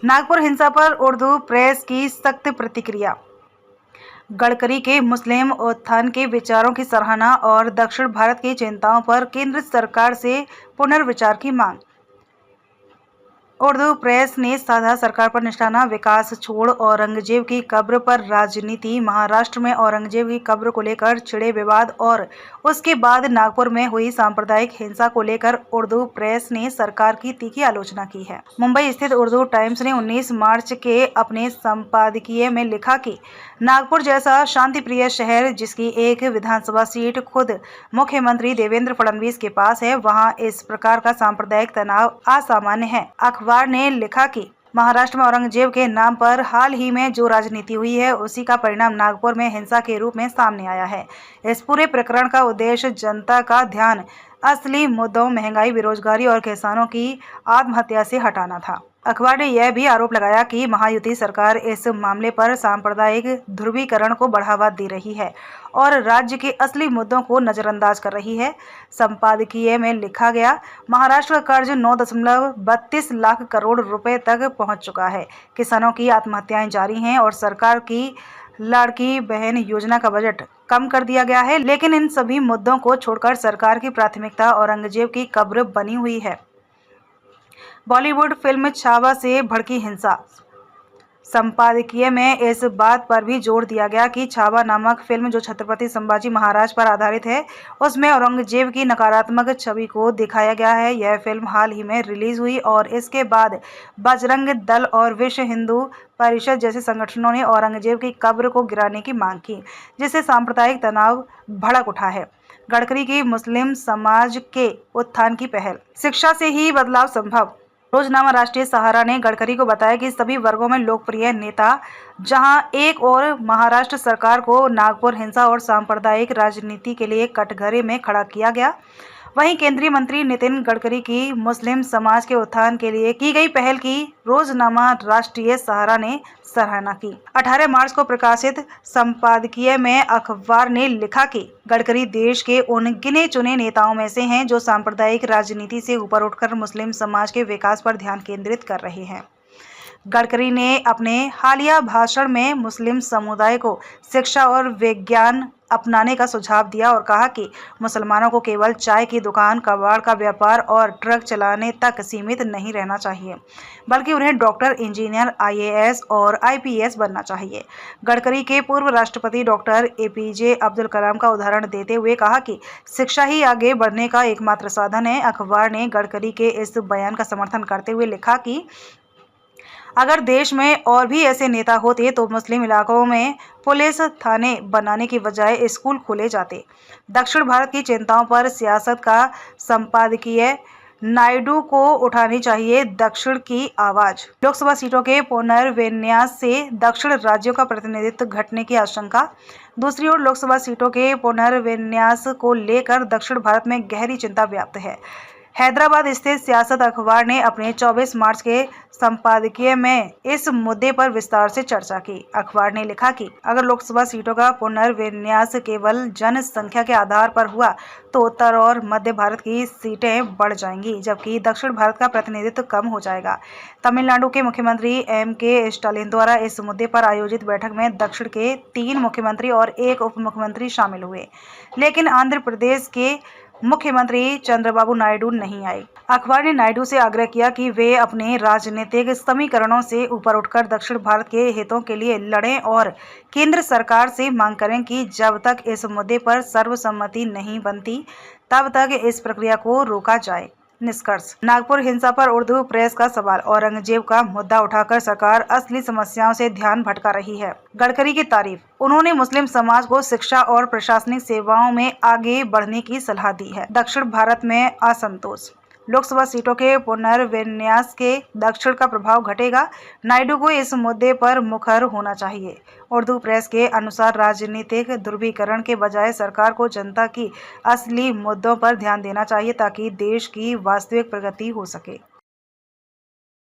नागपुर हिंसा पर उर्दू प्रेस की सख्त प्रतिक्रिया। गडकरी के मुस्लिम उत्थान के विचारों की सराहना और दक्षिण भारत की चिंताओं पर केंद्र सरकार से पुनर्विचार की मांग। उर्दू प्रेस ने साधा सरकार पर निशाना, विकास छोड़ औरंगजेब की कब्र पर राजनीति। महाराष्ट्र में औरंगजेब की कब्र को लेकर छिड़े विवाद और उसके बाद नागपुर में हुई सांप्रदायिक हिंसा को लेकर उर्दू प्रेस ने सरकार की तीखी आलोचना की है। मुंबई स्थित उर्दू टाइम्स ने 19 मार्च के अपने संपादकीय में लिखा कि नागपुर जैसा शांतिप्रिय शहर, जिसकी एक विधानसभा सीट खुद मुख्यमंत्री देवेंद्र फडणवीस के पास है, वहां इस प्रकार का सांप्रदायिक तनाव असामान्य है। अखबार ने लिखा कि महाराष्ट्र में औरंगजेब के नाम पर हाल ही में जो राजनीति हुई है, उसी का परिणाम नागपुर में हिंसा के रूप में सामने आया है। इस पूरे प्रकरण का उद्देश्य जनता का ध्यान असली मुद्दों, महंगाई, बेरोजगारी और किसानों की आत्महत्या से हटाना था। अखबार ने यह भी आरोप लगाया कि महायुति सरकार इस मामले पर सांप्रदायिक ध्रुवीकरण को बढ़ावा दे रही है और राज्य के असली मुद्दों को नजरअंदाज कर रही है। संपादकीय में लिखा गया, महाराष्ट्र का कर्ज 9.32 लाख करोड़ रुपए तक पहुंच चुका है। किसानों की आत्महत्याएं जारी हैं और सरकार की लाड़की बहन योजना का बजट कम कर दिया गया है। लेकिन इन सभी मुद्दों को छोड़कर सरकार की प्राथमिकता औरंगजेब की कब्र बनी हुई है। बॉलीवुड फिल्म छावा से भड़की हिंसा। संपादकीय में इस बात पर भी जोर दिया गया कि छावा नामक फिल्म, जो छत्रपति संभाजी महाराज पर आधारित है, उसमें औरंगजेब की नकारात्मक छवि को दिखाया गया है। यह फिल्म हाल ही में रिलीज हुई और इसके बाद बजरंग दल और विश्व हिंदू परिषद जैसे संगठनों ने औरंगजेब की कब्र को गिराने की मांग की, जिससे सांप्रदायिक तनाव भड़क उठा है। गडकरी की मुस्लिम समाज के उत्थान की पहल। शिक्षा से ही बदलाव संभव। रोजनामा राष्ट्रीय सहारा ने गडकरी को बताया कि सभी वर्गों में लोकप्रिय नेता, जहां एक और महाराष्ट्र सरकार को नागपुर हिंसा और सांप्रदायिक राजनीति के लिए कटघरे में खड़ा किया गया, वहीं केंद्रीय मंत्री नितिन गडकरी की मुस्लिम समाज के उत्थान के लिए की गई पहल की रोजनामा राष्ट्रीय सहारा ने सराहना की। 18 मार्च को प्रकाशित संपादकीय में अखबार ने लिखा कि गडकरी देश के उन गिने चुने नेताओं में से हैं जो सांप्रदायिक राजनीति से ऊपर उठकर मुस्लिम समाज के विकास पर ध्यान केंद्रित कर रहे हैं। गडकरी ने अपने हालिया भाषण में मुस्लिम समुदाय को शिक्षा और विज्ञान अपनाने का सुझाव दिया और कहा कि मुसलमानों को केवल चाय की दुकान, कबाड़ का व्यापार और ट्रक चलाने तक सीमित नहीं रहना चाहिए, बल्कि उन्हें डॉक्टर, इंजीनियर, IAS और IPS बनना चाहिए। गडकरी के पूर्व राष्ट्रपति डॉक्टर APJ अब्दुल कलाम का उदाहरण देते हुए कहा कि शिक्षा ही आगे बढ़ने का एकमात्र साधन है। अखबार ने गडकरी के इस बयान का समर्थन करते हुए लिखा कि अगर देश में और भी ऐसे नेता होते तो मुस्लिम इलाकों में पुलिस थाने बनाने की बजाय स्कूल खोले जाते। दक्षिण भारत की चिंताओं पर सियासत का संपादकीय। नायडू को उठानी चाहिए दक्षिण की आवाज। लोकसभा सीटों के पुनर्विन्यास से दक्षिण राज्यों का प्रतिनिधित्व घटने की आशंका। दूसरी ओर लोकसभा सीटों के पुनर्विन्यास को लेकर दक्षिण भारत में गहरी चिंता व्याप्त है। हैदराबाद स्थित सियासत अखबार ने अपने 24 मार्च के संपादकीय में इस मुद्दे पर विस्तार से चर्चा की। अखबार ने लिखा कि अगर लोकसभा सीटों का पुनर्विन्यास केवल जनसंख्या के आधार पर हुआ तो उत्तर और मध्य भारत की सीटें बढ़ जाएंगी, जबकि दक्षिण भारत का प्रतिनिधित्व कम हो जाएगा। तमिलनाडु के मुख्यमंत्री MK स्टालिन द्वारा इस मुद्दे पर आयोजित बैठक में दक्षिण के 3 मुख्यमंत्री और 1 उप मुख्यमंत्री शामिल हुए, लेकिन आंध्र प्रदेश के मुख्यमंत्री चंद्रबाबू नायडू नहीं आए। अखबार ने नायडू से आग्रह किया कि वे अपने राजनीतिक समीकरणों से ऊपर उठकर दक्षिण भारत के हितों के लिए लड़ें और केंद्र सरकार से मांग करें कि जब तक इस मुद्दे पर सर्वसम्मति नहीं बनती, तब तक इस प्रक्रिया को रोका जाए। निष्कर्ष। नागपुर हिंसा पर उर्दू प्रेस का सवाल। औरंगजेब का मुद्दा उठाकर सरकार असली समस्याओं से ध्यान भटका रही है। गडकरी की तारीफ। उन्होंने मुस्लिम समाज को शिक्षा और प्रशासनिक सेवाओं में आगे बढ़ने की सलाह दी है। दक्षिण भारत में असंतोष। लोकसभा सीटों के पुनर्विन्यास के दक्षिण का प्रभाव घटेगा। नायडू को इस मुद्दे पर मुखर होना चाहिए। उर्दू प्रेस के अनुसार राजनीतिक ध्रुवीकरण के बजाय सरकार को जनता की असली मुद्दों पर ध्यान देना चाहिए ताकि देश की वास्तविक प्रगति हो सके।